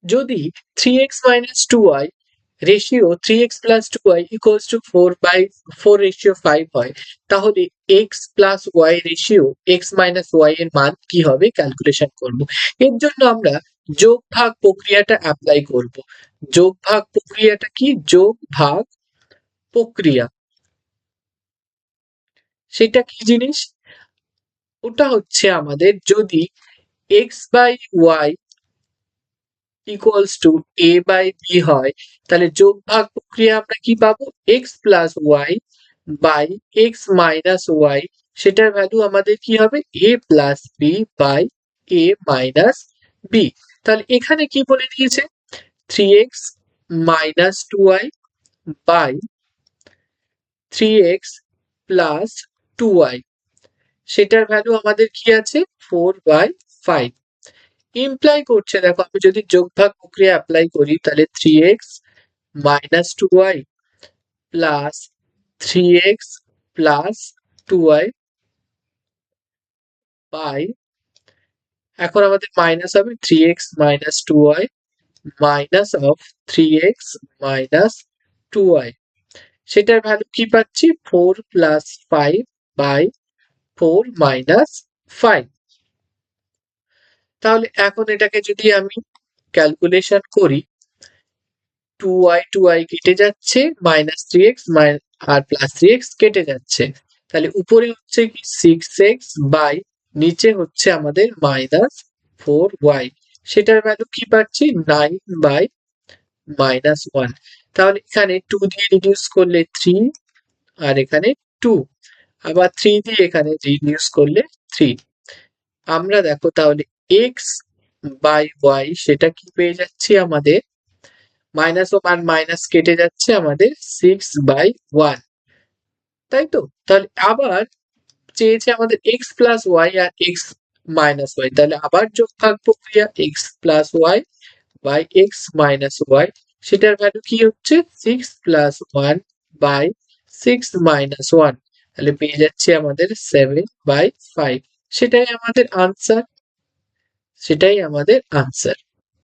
যদি 3x minus 2y ratio 3x plus 2y equals to 4/4 ratio 5 হয়, তাহলে x plus y ratio x minus y এর মান কি হবে ক্যালকুলেশন করব। এর জন্য আমরা যোগ ভাগ প্রক্রিয়াটা অ্যাপ্লাই করব। যোগ ভাগ প্রক্রিয়াটা কি? যোগ ভাগ প্রক্রিয়া সেটা কি জিনিস? ওটা হচ্ছে আমাদের যদি x by y equals to a by b হয়, তাহলে যোগ ভাগ প্রক্রিয়া আমরা কি পাবো? x plus y by x minus y, সেটার ভ্যালু আমাদের কি হবে? a plus b by a minus b। তাহলে এখানে কি বলে দিয়েছে? 3x minus 2y by 3x plus 2y, সেটার ভ্যালু আমাদের কি আছে? 4/5। ইমপ্লাই করছে, দেখো আমি যদি যোগ ভাগ প্রক্রিয়া অ্যাপ্লাই করি তাহলে 3x minus 2y plus 3x plus 2y by, এখন আমাদের মাইনাস হবে 3x minus 2y minus of 3x minus 2y, সেটার ভ্যালু কি পাচ্ছি? 4 plus 5 by 4 minus 5। তাহলে এখন এটাকে যদি আমি ক্যালকুলেশন করি, 2y কেটে যাচ্ছে, মাইনাস 3x আর প্লাস 3x কেটে যাচ্ছে, তাহলে উপরে হচ্ছে কি 6x বাই নিচে হচ্ছে আমাদের মাইনাস 4y, সেটার ভ্যালু কি পাচ্ছি? 9 বাই মাইনাস 1। তাহলে এখানে 2 দিয়ে রিডিউস করলে 3, আর এখানে 2, আবার 3 দিয়ে এখানে রিডিউস করলে 3। আমরা দেখো তাহলে x বাই y সেটা কি পেয়ে যাচ্ছি আমাদের? মাইনাস ও আর মাইনাস কেটে যাচ্ছে আমাদের 6/1, তাই তো? তাহলে আবার চেয়েছে আমাদের x প্লাস y আর x মাইনাস y, তাহলে আবার যোগ ভাগ প্রক্রিয়া x plus y by x minus y, সেটার ভ্যালু কি হচ্ছে? 6 প্লাস 1 বাই 6 মাইনাস 1, তাহলে পেয়ে যাচ্ছি আমাদের 7/5। সেটাই আমাদের আনসার, সেটাই আমাদের আনসার।